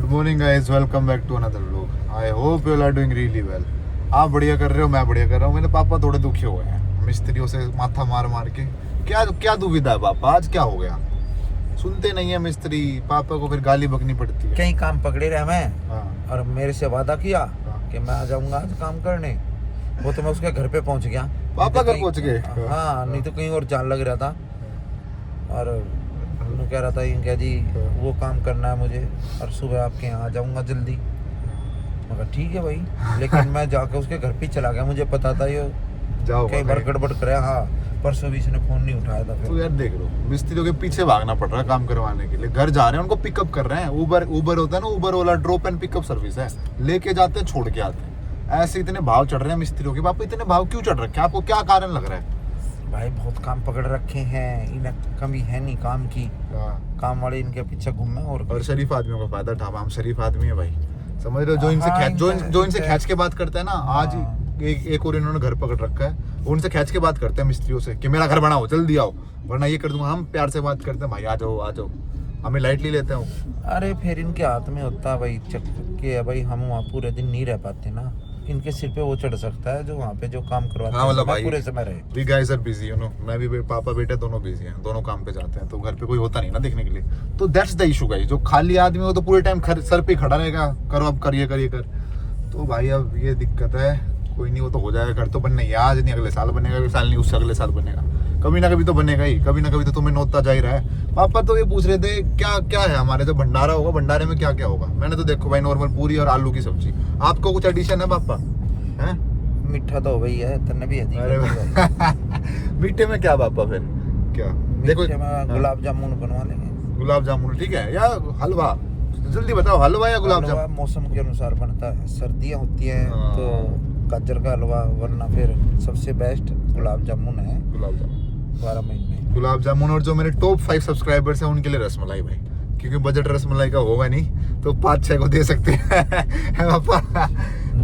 Morning guys, welcome back to another vlog. I hope you are doing really well. आप बढ़िया कर रहे हो, मैं बढ़िया कर रहा हूँ। मेरे पापा थोड़े दुखी हो गए हैं मिस्त्रियों से माथा मार मार के। क्या क्या दुविधा है पापा, आज क्या हो गया? सुनते नहीं है मिस्त्री, पापा को फिर गाली बकनी पड़ती है। कई काम पकड़े रहे मैं हाँ। और मेरे से वादा किया हाँ। कि मैं आ जाऊंगा आज काम करने। वो तो मैं उसके घर पे पहुंच गया। पापा घर कहीं- पहुंच गए? हाँ, नहीं तो कहीं और जान लग रहा था। और उन्होंने कह रहा था इनका जी वो काम करना है मुझे और सुबह आपके यहाँ आ जाऊंगा जल्दी। मैं कहा ठीक है भाई, लेकिन मैं जाकर उसके घर पे चला गया। मुझे पता था ये जाओ कई बार गड़बड़ करे। हाँ, परसों भी इसने फोन नहीं उठाया था। तो फिर यार देख लो, मिस्त्रियों के पीछे भागना पड़ रहा है काम करवाने के लिए। घर जा रहे हैं, उनको पिकअप कर रहे हैं। उबर होता है ना, उबर वाला ड्रॉप एंड पिकअप सर्विस है। लेके जाते हैं, छोड़ के आते हैं। ऐसे इतने भाव चढ़ रहे हैं मिस्त्रियों के। पापा इतने भाव क्यों चढ़ रखे हैं? आपको क्या कारण लग रहा है? भाई बहुत काम पकड़ रखे हैं, इन्हें कमी है नहीं काम की। काम वाले इनके पीछे घूमे और शरीफ आदमियों का फायदा उठा। हम शरीफ आदमी है भाई, समझ रहे हो? जो इनसे हाँ, खैच जो इनसे इनसे- खैच के बात करता है ना, आज एक और इन्होंने घर पकड़ रखा है। वो उनसे खैच के बात करते हैं मिस्त्रियों से कि मेरा घर बनाओ, जल्दी आओ वरना ये कर दूंगा। हम प्यार से बात करते हैं, भाई आ जाओ आ जाओ, हमें लाइटली लेते हैं। अरे फिर इनके हाथ में होता है भाई चक्के है भाई। हम वहाँ पूरे दिन नहीं रह पाते ना। इनके सिर पे वो चढ़ सकता है जो वहाँ पे जो काम करवाते हाँ, मतलब हैं भाई पूरे समय रहे। We guys are busy, you know. मैं भी, पापा बेटे दोनों बिजी हैं, दोनों काम पे जाते हैं, तो घर पे कोई होता नहीं ना देखने के लिए। तो दैट्स द इशू गाइस। जो खाली आदमी हो तो पूरे टाइम सर पे खड़ा रहेगा, करो अब करिए करिए कर। तो भाई अब ये दिक्कत है। कोई नहीं, वो तो हो जाएगा। घर तो बनना ही है, आज नहीं अगले साल बनेगा, अगले साल नहीं उससे अगले साल बनेगा। कभी ना कभी तो बनेगा ही, कभी ना कभी तो तुम्हें नोता जा ही रहा है। पापा तो ये पूछ रहे थे क्या क्या है हमारे जो भंडारा होगा, भंडारे में क्या क्या होगा। मैंने तो देखो भाई, नॉर्मल पूरी और आलू की सब्जी। आपको कुछ एडिशन है पापा? हैं? मीठा तो वही है, तन्ने भी है। अरे मीठे में क्या पापा फिर? क्या देखो, मीठे में गुलाब जामुन बनवा लेंगे। गुलाब जामुन ठीक है, या हलवा? जल्दी बताओ, हलवा या गुलाब हलवा जामुन? मौसम के अनुसार बनता है। सर्दियाँ होती हैं हाँ। तो गाजर का हलवा, वरना फिर सबसे बेस्ट गुलाब जामुन है गुलाब जामुन, 12 महीने। गुलाब जामुन। और जो मेरे टॉप 5 सब्सक्राइबर्स हैं उनके लिए रसमलाई भाई, क्योंकि बजट रसमलाई का होगा नहीं, तो 5-6 को दे सकते हैं पापा।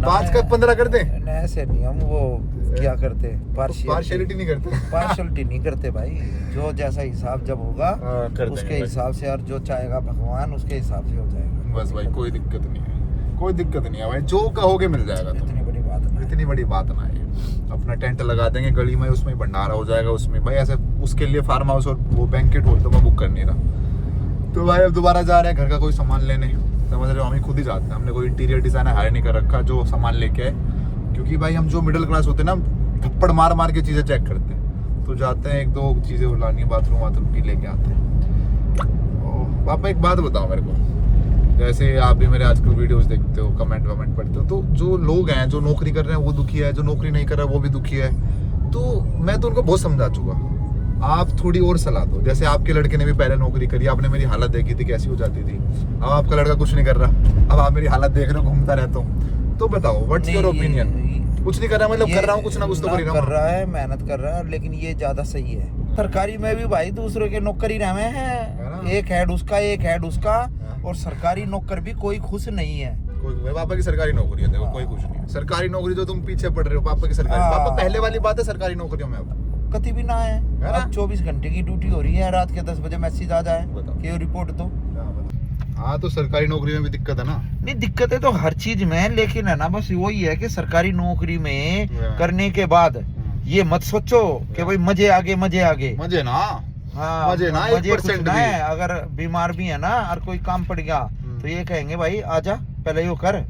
5 का 15 कर दें? नहीं, ऐसे नहीं। हम वो क्या करते, पार्शियलिटी नहीं करते। पार्शलिटी नहीं करते भाई। जो जैसा हिसाब जब होगा हाँ, कर देंगे उसके भाई। हिसाब से, और जो चाहेगा भगवान उसके हिसाब से हो जाएगा। बस भाई, कोई दिक्कत नहीं है, कोई दिक्कत नहीं है भाई। जो कहोगे मिल जाएगा। तुम इतनी बड़ी बात ना है। इतनी बड़ी बात ना है। अपना टेंट लगा देंगे गली में, उसमें भंडारा हो जाएगा उसमें भाई। ऐसे उसके लिए फार्म हाउस और वो बैंकेट हॉल तो मैं बुक कर नहीं रहा। तो भाई अब दोबारा जा रहे हैं घर का कोई सामान लेने, समझ रहे हो? हम ही खुद ही जाते हैं। हमने कोई इंटीरियर डिजाइनर हायर नहीं कर रखा जो सामान लेके आए, क्योंकि भाई हम जो मिडिल क्लास होते हैं ना, थप्पड़ मार मार के चीज़ें चेक करते हैं। तो जाते हैं, 1-2 चीज़ें बुलानी है, बाथरूम वाथरूम की लेके आते हैं। पापा एक बात बताओ मेरे को, जैसे आप भी मेरे आजकल वीडियोस देखते हो, कमेंट पढ़ते हो, तो जो लोग हैं जो नौकरी कर रहे हैं वो दुखी है, जो नौकरी नहीं कर रहा है वो भी दुखी है। तो मैं तो उनको बहुत समझा चुका, आप थोड़ी और सलाह दो। जैसे आपके लड़के ने भी पहले नौकरी करी, आपने मेरी हालत देखी थी कैसी हो जाती थी। अब आपका लड़का कुछ नहीं कर रहा, अब आप मेरी हालत देख रहे हो, घूमता रहता हूँ। तो बताओ व्हाट्स योर ओपिनियन? कुछ नहीं कर रहा मतलब कर रहा हूँ, कुछ ना कुछ तो कर ही रहा कर हूँ। रहा है, मेहनत कर रहा है, लेकिन ये ज्यादा सही है। सरकारी में भी भाई दूसरों के नौकरी रहे है हैं, ना? एक हेड उसका, एक हेड उसका। और सरकारी नौकर भी कोई खुश नहीं है। कोई, पापा की सरकारी नौकरी है, देखो कोई कुछ नहीं है। सरकारी नौकरी जो तुम पीछे पड़ रहे हो, पापा की सरकारी। हाँ। पापा पहले वाली बात है सरकारी नौकरियों में अब कति भी ना है। है ना? अब 24 घंटे की ड्यूटी हो रही है, रात के 10 बजे मैसेज आ जाए बताओ। कि रिपोर्ट दो। हाँ, तो सरकारी नौकरी में भी दिक्कत है ना। नहीं, दिक्कतें तो हर चीज में है, लेकिन है ना, बस वही है कि सरकारी नौकरी में हाँ। करने के बाद ये मत सोचो कि भाई मजे आगे मजे आगे। मजे ना, हाँ, मजे ना, मजे 1% कुछ ना भी। है। अगर बीमार भी है ना और कोई काम पड़ गया तो ये कहेंगे भाई आजा पहले यो कर।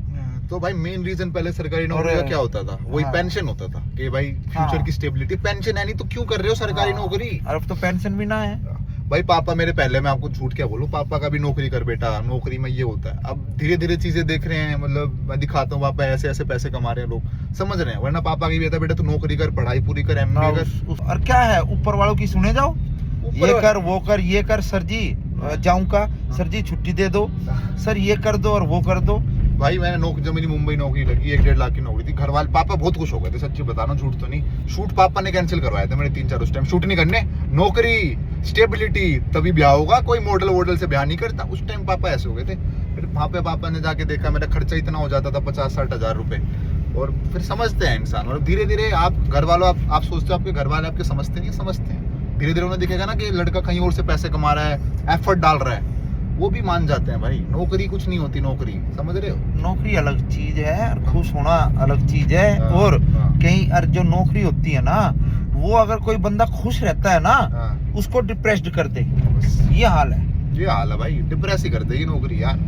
तो भाई मेन रीजन पहले सरकारी नौकरी और- का क्या होता था? वही हाँ। पेंशन होता था कि भाई हाँ। फ्यूचर की स्टेबिलिटी। पेंशन है नहीं तो क्यों कर रहे हो सरकारी हाँ, नौकरी? और अब तो पेंशन भी ना है। भाई पापा मेरे, पहले मैं आपको झूठ क्या बोलूं, पापा का भी नौकरी कर बेटा, नौकरी में ये होता है। अब धीरे धीरे चीजें देख रहे हैं, मतलब मैं दिखाता हूँ पापा ऐसे ऐसे पैसे कमा रहे हैं, लोग समझ रहे हैं। वरना पापा की भी था, बेटा तू नौकरी कर, पढ़ाई पूरी कर, ना MBA कर। और क्या है, ऊपर वालों की सुने जाओ, ये कर वो कर, ये कर सर जी जाऊं का, सर जी छुट्टी दे दो, सर ये कर दो और वो कर दो। भाई मैंने नौकरी, जब मेरी मुंबई नौकरी लगी 1-1.5 लाख की नौकरी थी, घर वाले पापा बहुत खुश हो गए थे, सच्ची बता रहा हूं, झूठ तो नहीं। शूट पापा ने कैंसिल करवाए थे मेरे 3-4 उस टाइम। शूट नहीं करने, नौकरी स्टेबिलिटी, तभी ब्याह होगा। कोई मॉडल वॉडल से ब्याह नहीं करता। उस टाइम पापा ऐसे हो गए थे। फिर वहाँ पे पापा ने जाके देखा, मेरा खर्चा इतना हो जाता था 50-60 हजार रुपए। और फिर समझते हैं इंसान, और धीरे धीरे आप घर वालों, आप सोचते हो आपके घर वाले आपके समझते नहीं, समझते हैं। धीरे धीरे उन्हें दिखेगा ना कि लड़का कहीं और से पैसे कमा रहा है, एफर्ट डाल रहा है, वो भी मान जाते हैं भाई, नौकरी कुछ नहीं होती, नौकरी समझ रहे हो। नौकरी अलग चीज है और खुश होना अलग चीज है। हाँ, और हाँ। कहीं जो नौकरी होती है ना, वो अगर कोई बंदा खुश रहता है ना, हाँ। उसको डिप्रेस्ड कर दे, बस ये हाल है। ये हाल है भाई, डिप्रेस ही कर देगी नौकरी यार।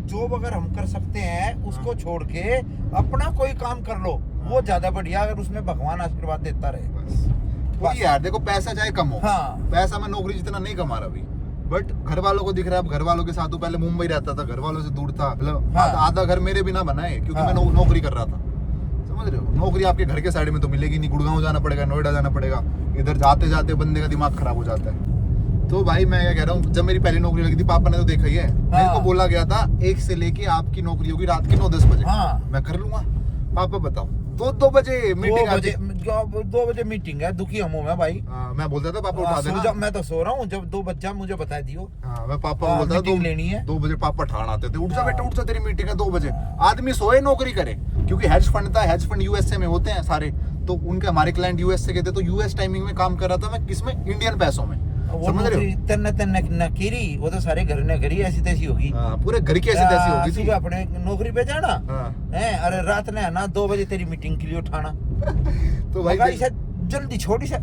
जॉब अगर हम कर सकते हैं उसको छोड़ के अपना कोई काम कर लो, वो ज्यादा बढ़िया, अगर उसमें भगवान आशीर्वाद देता रहे। बस वही यार, देखो पैसा चाहे कम हो, हाँ। पैसा मैं नौकरी जितना नहीं कमा रहा अभी, बट घर वालों को दिख रहा है। अब घर वालों के साथ, तो पहले मुंबई रहता था, घर वालों से दूर था, मतलब हाँ। आधा घर मेरे बिना बनाए, क्योंकि हाँ। मैं नौकरी कर रहा था। समझ रहे हो, नौकरी आपके घर के साइड में तो मिलेगी नहीं, गुड़गांव जाना पड़ेगा, नोएडा जाना पड़ेगा, इधर जाते जाते बंदे का दिमाग खराब हो जाता है। तो भाई मैं क्या कह रहा हूँ, जब मेरी पहली नौकरी लगी थी, पापा ने तो देखा ही है, मेरे को बोला गया था 1 से लेके आपकी नौकरी होगी रात के 9-10 बजे। हाँ। मैं कर लूंगा। पापा बताओ, 2 बजे मीटिंग आती। 2 बजे मीटिंग है, दुखी हम मैं भाई। मैं बोलता था पापा उठा सो देना। जा, मैं तो सो रहा हूँ, जब 2 बज जाए मुझे बता दियो। हाँ, मैं पापा हाँ, को बोलता था मीटिंग लेनी है। 2 बजे पापा ठाण आते थे, उठ जा हाँ। बेटा, उठ जा, तेरी मीटिंग है 2 बजे। आदमी सोए नौकरी करे, क्योंकि हेज फंड था, हेज फंड यूएसए में होते हैं सारे, तो उनके हमारे क्लाइंट यूएसए के थे, तो यूएस टाइमिंग में काम कर रहा था मैं, किसमें, इंडियन पैसों में। वो समझ रहे नौकरी हो, तन्ने न करी, वो तो सारे घर ने करी, ऐसी तैसी होगी। हाँ, पूरे घर की ऐसी तैसी होगी थी। सुबह अपने नौकरी पे जाना हाँ। है, अरे रात ने है ना 2 बजे तेरी मीटिंग के लिए उठाना। तो भाई मगर इसे जल्दी छोड़ी से।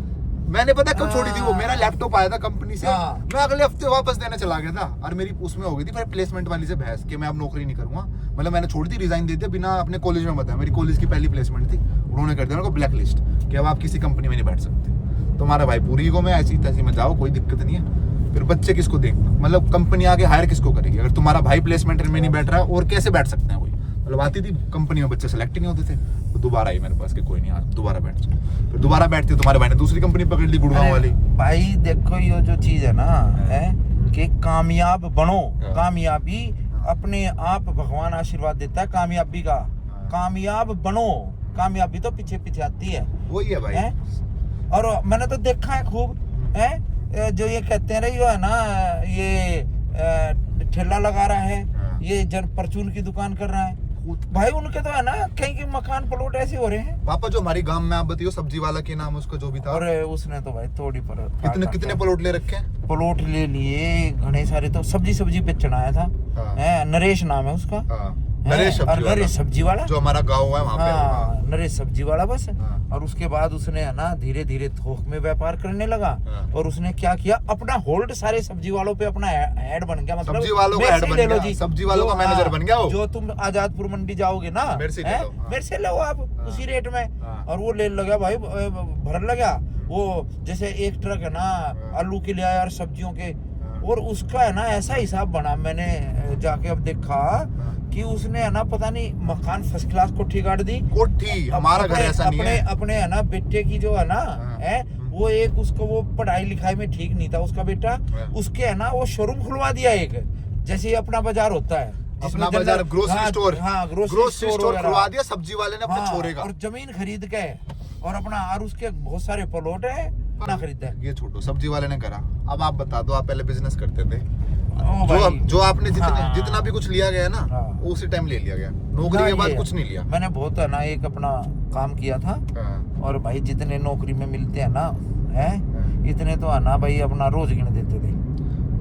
मैंने पता कब छोड़ी थी वो, हाँ। मेरा लैपटॉप आया था कंपनी से, हाँ। मैं अगले हफ्ते वापस देने चला गया था, और मेरी उसमें हो गई थी फिर प्लेसमेंट वाली से बहस कि मैं अब नौकरी नहीं करूंगा। मतलब मैंने छोड़ दी, रिजाइन दे दिया, बिना अपने कॉलेज में बताया। मेरी कॉलेज की पहली प्लेसमेंट थी, उन्होंने कर दिया मेरे को ब्लैक लिस्ट कि अब आप किसी कंपनी में नहीं बैठ सकते। तुम्हारा भाई पूरी को में ऐसी तैसी में जाओ, कोई दिक्कत नहीं है। फिर बच्चे किसको देंगे, मतलब कंपनी आगे हायर किसको करेगी अगर तुम्हारा भाई प्लेसमेंट में नहीं बैठ रहा है, और कैसे बैठ सकते हैं कोई। मतलब आती थी कंपनी में बच्चे सेलेक्ट ही नहीं होते थे, तो दोबारा आई मेरे पास कि कोई नहीं, आज दोबारा बैठ जाओ। फिर दोबारा बैठते, तुम्हारे भाई ने दूसरी कंपनी पकड़ ली, गुड़गांव वाली। भाई देखो ये जो चीज है ना, है कि कामयाब बनो। हाँ। कामयाबी अपने आप भगवान आशीर्वाद देता है कामयाबी का। कामयाब बनो, कामयाबी तो पीछे पीछे आती है। वही है भाई। है? और मैंने तो देखा है खूब, है जो ये कहते हैं रही है ना, ये ठेला लगा रहा है, हाँ। ये जन परचून की दुकान कर रहा है, भाई उनके तो है ना कहीं के मकान प्लॉट ऐसे हो रहे हैं। पापा जो हमारी गांव में, आप बताइए, सब्जी वाला के नाम उसका जो भी था, और उसने तो भाई थोड़ी पर कितने प्लॉट ले रखे हैं। प्लॉट ले लिए घने सारे, तो सब्जी बेचन आया था। हाँ। है, नरेश नाम है उसका। हाँ, है, नरेश और नरेश सब्जी वाला, जो हमारा गांव है वहाँ पे। हाँ, नरेश सब्जी वाला बस। हाँ। और उसके बाद उसने है ना धीरे धीरे थोक में व्यापार करने लगा। हाँ। और उसने क्या किया, अपना होल्ड सारे सब्जी वालों पे अपना हेड बन गया। मतलब सब्जी वालों का मेरे हेड से बन ले लो गया, जी, सब्जी वालों जो- का मैनेजर हाँ, बन गया वो। जो तुम आजादपुर मंडी जाओगे ना, मेरे से ले हैं, लो, हाँ। मेरे से लो आप हाँ। उसी रेट में। हाँ। और वो ले लगा भाई, भरन लगा वो, जैसे एक ट्रक है ना आलू के ले आया और सब्जियों के, और उसका है ना ऐसा हिसाब बना। मैंने जाके अब देखा कि उसने है ना पता नहीं मकान फर्स्ट क्लास कोठी गाड़ दी। कोठी, हमारा घर ऐसा नहीं है। अपने है ना बेटे की जो है ना, हाँ। है वो एक, उसको वो पढ़ाई लिखाई में ठीक नहीं था उसका बेटा, हाँ। उसके है ना वो शोरूम खुलवा दिया एक, जैसे ये अपना बाजार होता है, अपना बाजार, ग्रोसरी स्टोर। हाँ, ग्रोसरी स्टोर वगैरह। खुलवा दिया सब्जी वाले ने अपने हाँ, छोरे का। और जमीन खरीद के, और अपना, और उसके बहुत सारे प्लॉट है ना खरीदा है। ये छोटो सब्जी वाले ने करा। अब आप बता दो, आप पहले बिजनेस करते थे, ओ जो भाई। जो आपने हाँ। जितना भी कुछ लिया गया ना, हाँ। वो उसी टाइम ले लिया गया। नौकरी हाँ, के बाद ये कुछ नहीं लिया। मैंने बहुत है ना एक अपना काम किया था, हाँ। और भाई जितने नौकरी में मिलते हैं ना, है हाँ। इतने तो है ना भाई अपना रोज गिन देते थे।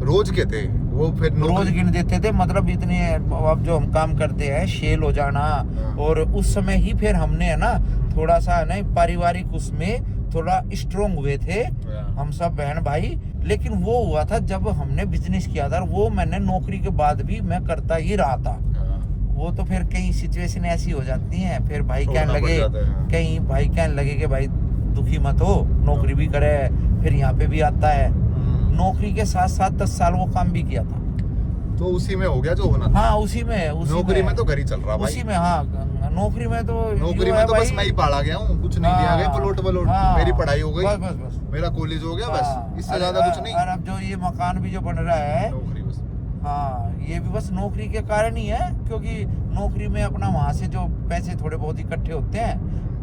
रोज के थे वो, फिर रोज नौकरी- गिन देते थे, मतलब इतने। अब जो हम काम करते हैं शेल हो जाना, हाँ। और उस समय ही फिर हमने है ना थोड़ा सा है ना पारिवारिक उसमें थोड़ा स्ट्रोंग हुए थे हाँ। हम सब बहन भाई। लेकिन वो हुआ था जब हमने बिजनेस किया था, वो मैंने नौकरी के बाद भी मैं करता ही रहा था। हाँ। वो तो फिर कई सिचुएशन ऐसी हो जाती हैं, फिर भाई छोड़ना कहने पड़ लगे, जाता है, हाँ। कहीं भाई कहने लगे कि भाई दुखी मत हो, नौकरी भी करे, फिर यहाँ पे भी आता है। नौकरी के साथ साथ 10 साल वो काम भी किया था। तो उसी में हो गया जो होना था। हाँ, उसी में नौकरी में तो घर ही चल रहा भाई। उसी में, हाँ, नौकरी में तो नौकरी यो में है तो बस भाई। मैं ही पाला गया हूँ, कुछ नहीं लिया गया, प्लॉट व्लॉट, हाँ, मेरी पढ़ाई हो गई, बस बस बस। मेरा कॉलेज हो गया, हाँ, बस इससे अरे, ज्यादा कुछ नहीं। और अब जो ये मकान भी जो बन रहा है, नौकरी बस। हाँ, ये भी बस नौकरी के कारण ही है, क्योंकि नौकरी में अपना वहाँ से जो पैसे थोड़े बहुत इकट्ठे होते हैं,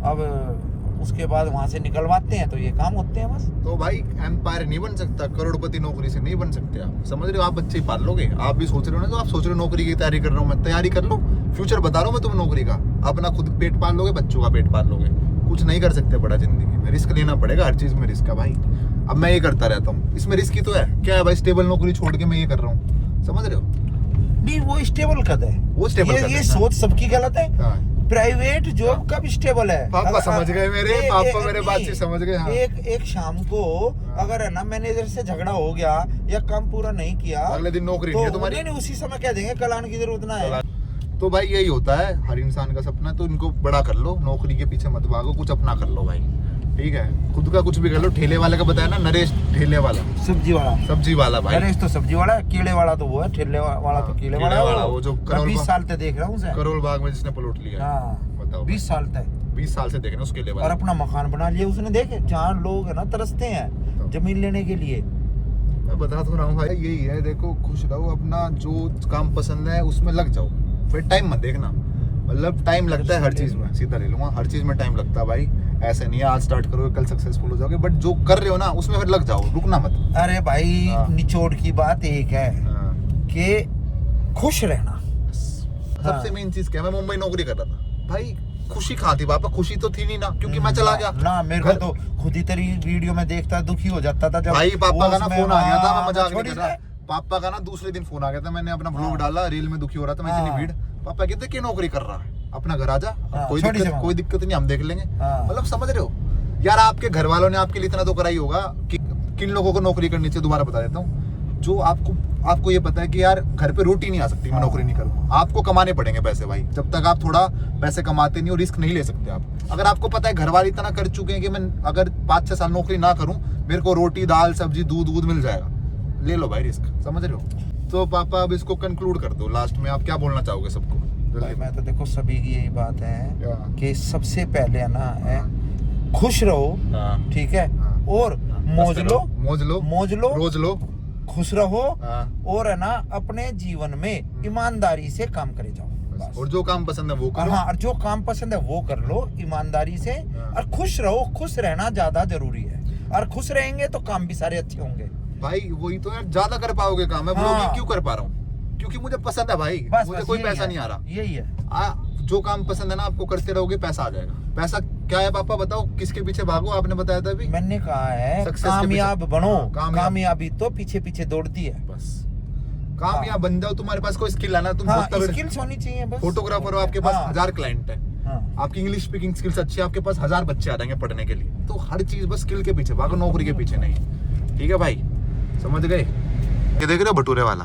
अब उसके बाद वहाँ से निकलवाते हैं तो ये काम होते हैं बस। तो भाई एम्पायर नहीं बन सकता, करोड़पति नौकरी से नहीं बन सकते आप, समझ रहे हो। आप बच्चे ही पाल लोगे, आप भी सोच रहे हो ना, तो आप सोच रहे हो नौकरी की तैयारी कर रहा हूँ मैं, तैयारी कर लो, फ्यूचर बता रहा हूँ मैं तुम्हें नौकरी का, अपना खुद पेट पाल लोगे, बच्चों का पेट पाल लोगे, कुछ नहीं कर सकते बड़ा जिंदगी में। रिस्क लेना पड़ेगा, हर चीज में रिस्क है भाई। अब मैं ये करता रहता हूँ, इसमें रिस्क ही तो है, क्या है भाई, स्टेबल नौकरी छोड़ के मैं ये कर रहा हूँ, समझ रहे हो? नहीं वो स्टेबल कद है, वो स्टेबल कद ये है। सोच सबकी गलत है। हाँ। प्राइवेट जॉब कब स्टेबल है? पापा समझ गए मेरे, पापा मेरे नहीं, बात से समझ गए। हाँ। एक शाम को अगर है ना मैनेजर से झगड़ा हो गया या काम पूरा नहीं किया, अगले दिन नौकरी तो नहीं है तुम्हारी। नहीं, उसी समय कह देंगे कल आने की जरूरत ना है। तो भाई यही होता है हर इंसान का सपना, तो इनको बड़ा कर लो, नौकरी के पीछे मत भागो, कुछ अपना कर लो भाई, ठीक है? खुद का कुछ भी कर लो। ठेले वाले का बताया ना, नरेश ठेले वाला, सब्जी वाला भाई। नरेश तो सब्जी वाला है, कीड़े वाला तो वो है, ठेले वाला तो कीड़े वाला है। वो जो 20 साल से देख रहा हूँ उसे, करोल बाग में जिसने प्लॉट लिया। हाँ, बताओ 20 साल तक 20 साल से देख रहे हैं उसके लिए और अपना मकान बना लिया उसने। देखे जहाँ लोग है ना तरसते हैं जमीन लेने के लिए। मैं बता तो रहा हूँ भाई, यही है, देखो खुश रहो, अपना जो काम पसंद है उसमें लग जाओ, फिर टाइम मत देखना। मतलब टाइम लगता है हर चीज में, सीधा ले लूंगा, हर चीज में टाइम लगता है भाई। ऐसे नहीं है आज स्टार्ट करोगे कल सक्सेसफुल हो जाओगे, बट जो कर रहे हो ना उसमें फिर लग जाओ, रुकना मत। अरे भाई हाँ। निचोड़ की बात एक है कि खुश रहना। सबसे मेन चीज क्या है, मैं मुंबई नौकरी कर रहा था भाई, खुशी कहाँ थी पापा? खुशी तो थी नहीं ना, क्योंकि मैं चला गया ना। मेरे को तो खुद ही तेरी वीडियो में देखता दुखी हो जाता था जब भाई पापा का ना फोन आ गया था, मैं मजाक नहीं छोड़ी कर रहा। पापा का ना दूसरे दिन फोन आ गया था, मैंने अपना ब्लॉग डाला, रील में दुखी हो रहा था मैं, इतनी भीड़। पापा कहते क्यों नौकरी कर रहा है, अपना घर आजा, कोई दिक्कत नहीं, हम देख लेंगे। मतलब समझ रहे हो यार, आपके घर वालों ने आपके लिए इतना तो करा ही होगा कि किन लोगों को नौकरी करनी चाहिए। दोबारा बता देता हूँ, जो आपको ये पता है कि यार घर पे रोटी नहीं आ सकती, मैं नौकरी नहीं करूँगा, आपको कमाने पड़ेंगे पैसे भाई। जब तक आप थोड़ा पैसे कमाते नहीं हो, रिस्क नहीं ले सकते आप। अगर आपको पता है घर वाले इतना कर चुके हैं कि मैं अगर 5-6 साल नौकरी ना करूँ, मेरे को रोटी दाल सब्जी दूध मिल जाएगा, ले लो भाई रिस्क, समझ रहे हो? तो पापा अब इसको कंक्लूड कर दो, लास्ट में आप क्या बोलना चाहोगे सबको? भाई मैं तो देखो सभी की यही बात है कि सबसे पहले है ना खुश रहो, ठीक है, और मौज लो रोज लो, खुश रहो, और है ना अपने जीवन में ईमानदारी से काम करे जाओ बस। और जो काम पसंद है वो करो। हाँ, और जो काम पसंद है वो कर लो ईमानदारी से, और खुश रहो। खुश रहना ज्यादा जरूरी है, और खुश रहेंगे तो काम भी सारे अच्छे होंगे भाई। वही तो यार, ज्यादा कर पाओगे काम। मैं ब्लॉगिंग क्यों कर पा रहा हूँ? क्योंकि मुझे पसंद है भाई, मुझे कोई पैसा नहीं आ रहा। यही है, जो काम पसंद है ना आपको करते रहोगे, पैसा आ जाएगा। पैसा क्या है पापा बताओ, किसके पीछे भागो? आपने बताया था अभी, मैंने कहा है कामयाब बनो। कामयाबी तो पीछे पीछे दौड़ती है, बस कामयाब बन जाओ। तुम्हारे पास कोई स्किल है ना, तुम स्किल्स होनी चाहिए बस। फोटोग्राफर हो, आपके पास 1000 क्लाइंट है, आपकी इंग्लिश स्पीकिंग स्किल्स अच्छी है, आपके पास 1000 बच्चे आ जाएंगे पढ़ने के लिए। तो हर चीज बस स्किल के पीछे भागो, नौकरी के पीछे नहीं, ठीक है भाई? समझ गए? ये देख रहे हो भटूरे वाला,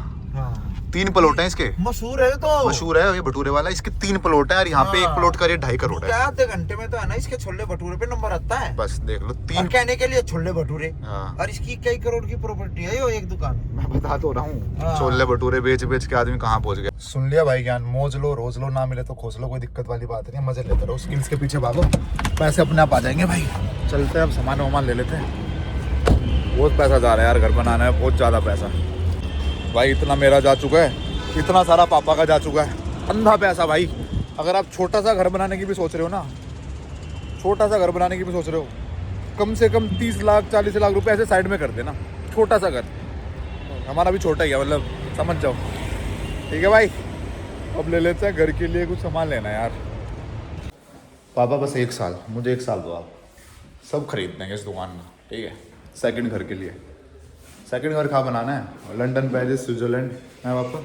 3 प्लॉट हैं इसके, मशहूर है तो मशहूर है ये भटूरे वाला। इसके 3 प्लॉट है और यहाँ पे एक प्लॉट का रेट 2.5 करोड़ है। आधे घंटे में तो है ना इसके छोले भटूरे पे नंबर आता है। बस देख लो, 3 कहने के लिए छोले भटूरे, हाँ। और इसकी कई करोड़ की प्रॉपर्टी है ये एक दुकान। मैं बता तो रहा हूँ, छोले भटूरे बेच के आदमी कहाँ पहुँच गया। सुन लिया भाई ज्ञान, मौज लो रोज लो, ना मिले तो खोस लो, कोई दिक्कत वाली बात नहीं, मजे लेते रहो, स्किल्स के पीछे भागो, पैसे अपने आप आ जाएंगे भाई। चलते हैं अब, सामान ले लेते हैं। बहुत पैसा जा रहा है यार, घर बनाना है, बहुत ज्यादा पैसा भाई। इतना मेरा जा चुका है, इतना सारा पापा का जा चुका है, अंधा पैसा भाई। अगर आप छोटा सा घर बनाने की भी सोच रहे हो ना, छोटा सा घर बनाने की भी सोच रहे हो, कम से कम 30 लाख 40 लाख रुपए ऐसे साइड में कर देना, छोटा सा घर। हमारा भी छोटा ही है, मतलब समझ जाओ, ठीक है भाई? अब ले लेते हैं घर के लिए कुछ सामान लेना है यार। पापा बस 1 साल, मुझे 1 साल दो आप, सब खरीद देंगे इस दुकान में, ठीक है? सेकंड घर के लिए, सेकंड घर कहाँ बनाना है? लंदन, पेरिस, स्विट्जरलैंड है पापा?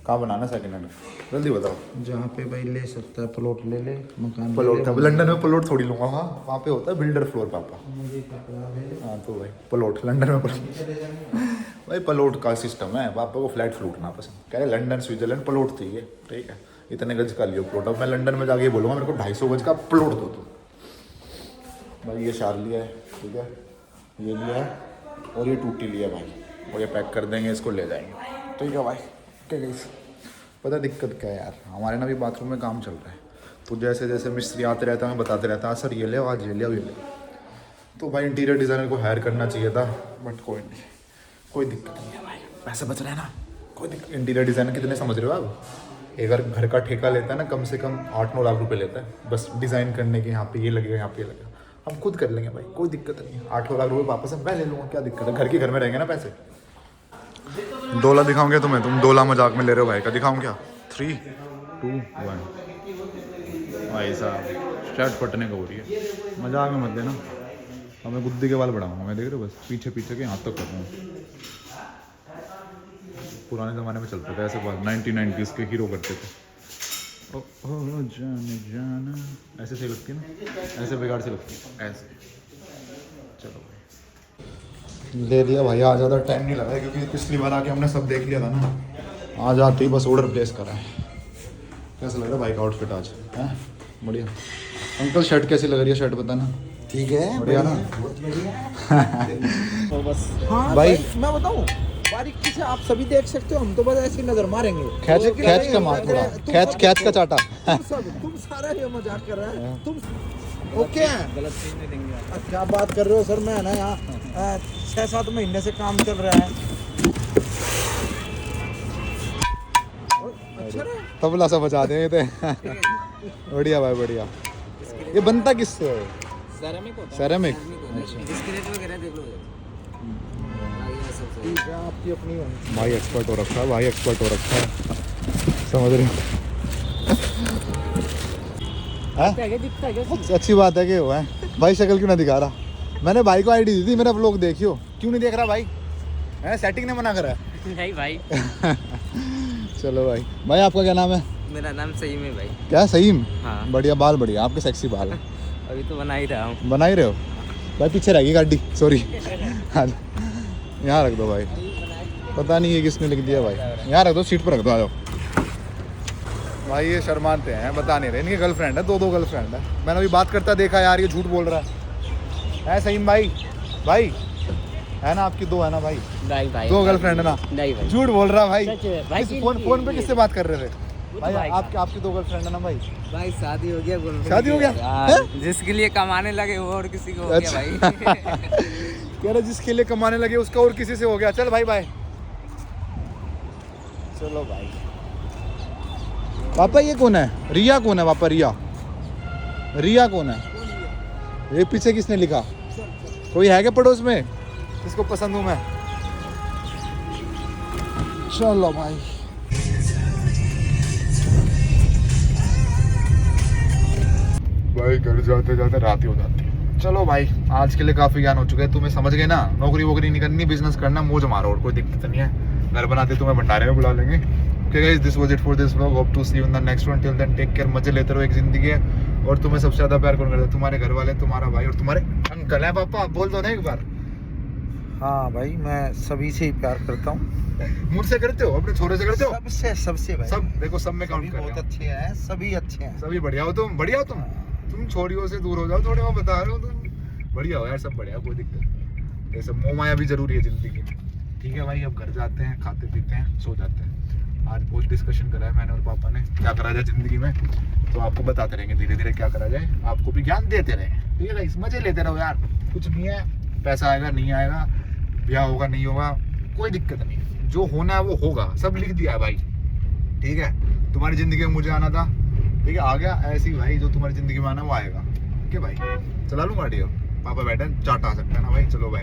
कहाँ बनाना है सेकंड हैंड? जल्दी बताओ। जहाँ पे भाई ले सकता है प्लॉट ले ले, मकान प्लॉट, लंदन में प्लॉट थोड़ी लूंगा, हाँ वहाँ पे होता है बिल्डर फ्लोर पापा। हाँ तो भाई प्लॉट लंदन में भाई प्लॉट का सिस्टम है, पापा को फ्लैट फ्लूट ना पसंद, कह रहे लंदन स्विट्जरलैंड प्लॉट चाहिए, ठीक है? इतने गज का लियो प्लॉट। अब मैं लंदन में जाके बोलूँगा मेरे को 250 गज का प्लॉट दो तो भाई। ये शार लिया है, ठीक है, ये लिया है, और ये टूटी लिया भाई, और ये पैक कर देंगे, इसको ले जाएंगे, ठीक है भाई? क्या गाइस, पता दिक्कत क्या है यार, हमारे ना भी बाथरूम में काम चल रहा है, तो जैसे जैसे मिस्त्री आते रहता है, मैं बताते रहता है, सर ये ले, आज ये ले, ये ले। तो भाई इंटीरियर डिज़ाइनर को हायर करना चाहिए था, बट कोई नहीं, कोई दिक्कत नहीं है भाई, पैसे बच रहे हैं ना, कोई दिक्कत। इंटीरियर डिज़ाइनर कितने समझ रहे हो आप? अगर घर का ठेका लेता है ना, कम से कम 8-9 लाख रुपए लेता है, बस डिज़ाइन करने के, यहाँ पे ये लगेगा, यहाँ पे ये लगेगा, हम खुद कर लेंगे भाई, कोई दिक्कत नहीं है। 8 लाख रुपए वापस मैं ले लूँगा, क्या दिक्कत है? घर के घर में रहेंगे ना पैसे। डोला दिखाऊंगे तुम्हें, तुम डोला मजाक में ले रहे हो भाई का, दिखाऊं क्या? 3, 2, 1 भाई साहब शर्ट फटने को हो रही है, मजाक में मत लेना। अब मैं गुद्दी के बाल बढ़ाऊंगा, मैं देख रहे हो, बस पीछे पीछे के हाथ तक कर रहा हूँ। पुराने ज़माने में चलता था ऐसे बाल, 1990s के हीरो करते थे। ओ जाने जाना, ऐसे सही लगती है ना, ऐसे बेकार से लगती है, ऐसे। चलो भाई ले लिया भाई, आ ज़्यादा टाइम नहीं लगा क्योंकि पिछली बार आके हमने सब देख लिया था ना, आज आते ही बस ऑर्डर प्लेस करा है। कैसा लग रहा है भाई का आउटफिट आज, है बढ़िया। अंकल शर्ट कैसी लग रही है, शर्ट बताना। ठीक है, बढ़िया ना? बहुत बढ़िया। तो बस हाँ भाई, भाई मैं बताऊं, बारीकी से आप सभी देख सकते हो, हम तो बस ऐसी नजर मारेंगे। खैच तो खैच का मार थोड़ा, खैच का चाटा। तुम सारा ये मजाक कर रहे हैं तुम। ओके गलत चीज नहीं देंगे। क्या बात कर रहे हो सर, मैं ना यहाँ 6-7 महीने से काम चल रहा है। अच्छा ना, तबला सा बजा देंगे थे। बढ़िया भाई बढ़िया। ये बनता किससे है? सेरेमिक। ठीक है, आपकी अपनी है। भाई एक्सपर्ट हो रखा है, भाई एक्सपर्ट हो रखा है, समझ रहे हो? अच्छी बात है कि वो है भाई, शक्ल क्यों ना दिखा रहा? मैंने भाई को आईडी दी थी, मेरा व्लॉग देखियो। क्यों नहीं देख रहा भाई? है सेटिंग ने मना करा है? नहीं भाई। चलो भाई। भाई आपका क्या नाम है? मेरा नाम सईम है भाई। क्या सईम? हाँ। बढ़िया बाल, बढ़िया आपके सेक्सी बाल है। अभी तो बना ही रहा हूँ। बना ही रहे हो भाई? पीछे रहेगी गाड़ी, सॉरी। हाँ यहाँ रख दो भाई, पता नहीं ये किसने लिख दिया भाई। यहाँ रख दो, सीट पर रख दो, आ जाओ। भाई ये शर्माते हैं, बता नहीं रहे, इनकी गर्लफ्रेंड है, 2 गर्लफ्रेंड है। मैंने अभी बात करता देखा यार, ये झूठ बोल रहा है सईम भाई? भाई है ना आपकी 2 है ना भाई? नहीं भाई। 2 गर्लफ्रेंड है ना? नहीं भाई। झूठ बोल रहा भाई। सच है भाई। फोन पे किससे बात कर रहे थे भाई? भाई आपकी 2 गर्लफ्रेंड है ना भाई? भाई शादी हो गया। शादी हो गया? हाँ, जिसके लिए कमाने लगे वो और किसी को हो गया भाई। कह रहा जिसके लिए कमाने लगे उसका और किसी से हो गया। चल भाई बाय। चलो भाई। पापा ये कौन है? रिया कौन है पापा? रिया कौन है? ये पीछे किसने लिखा? कोई है क्या पड़ोस में जिसको पसंद हूँ मैं? चलो भाई। भाई घर जाते जाते रात ही हो जाती है। चलो भाई आज के लिए काफी ज्ञान हो चुका है, तुम्हें समझ गए ना? नौकरी वोकरी नहीं करनी, बिजनेस करना, मौज मारो, और कोई दिक्कत नहीं है। घर बनाते तुम्हें भंडारे में बुला लेंगे। Okay guys, this was it for this vlog. Hope to see you in the next one. Till then, take care. मजे लेते रहो, एक जिंदगी है। और तुम्हें सबसे ज्यादा प्यार कौन करता है? तुम्हारे घर वाले, तुम्हारा भाई और तुम्हारे अंकल है। पापा बोल दो ना एक बार। हाँ भाई, मैं सभी से ही प्यार करता हूँ। मुझसे करते हो? अपने छोरे से करते हो? सबसे भाई। सब देखो, सब में काउंट कर बहुत रहे हो। अच्छे हैं, सभी अच्छे हैं। सभी बढ़िया हो तुम, बढ़िया हो तुम छोरियों से दूर हो जाओ थोड़े, मैं बता रहा हूँ तुम बढ़िया हो यार, सब बढ़िया, कोई दिक्कत नहीं। ये सब मोह माया भी जरूरी है जिंदगी में। ठीक है भाई, अब घर जाते हैं, खाते पीते हैं, सो जाते हैं। आज बहुत डिस्कशन करा है मैंने और पापा ने, क्या करा जाए जिंदगी में, तो आपको बताते रहेंगे धीरे धीरे क्या करा जाए, आपको भी ज्ञान देते रहेंगे। ठीक है गाइस, मजे लेते रहो यार, कुछ नहीं है, पैसा आएगा नहीं आएगा, ब्याह होगा नहीं होगा, कोई दिक्कत नहीं, जो होना है वो होगा, सब लिख दिया है भाई। ठीक है, तुम्हारी जिंदगी में मुझे आना था, ठीक है, आ गया, ऐसी भाई जो तुम्हारी जिंदगी में आना वो आएगा। ठीक है भाई, चला लूँ गाड़ी, पापा बैठे, चाट आ सकता है ना भाई। चलो भाई।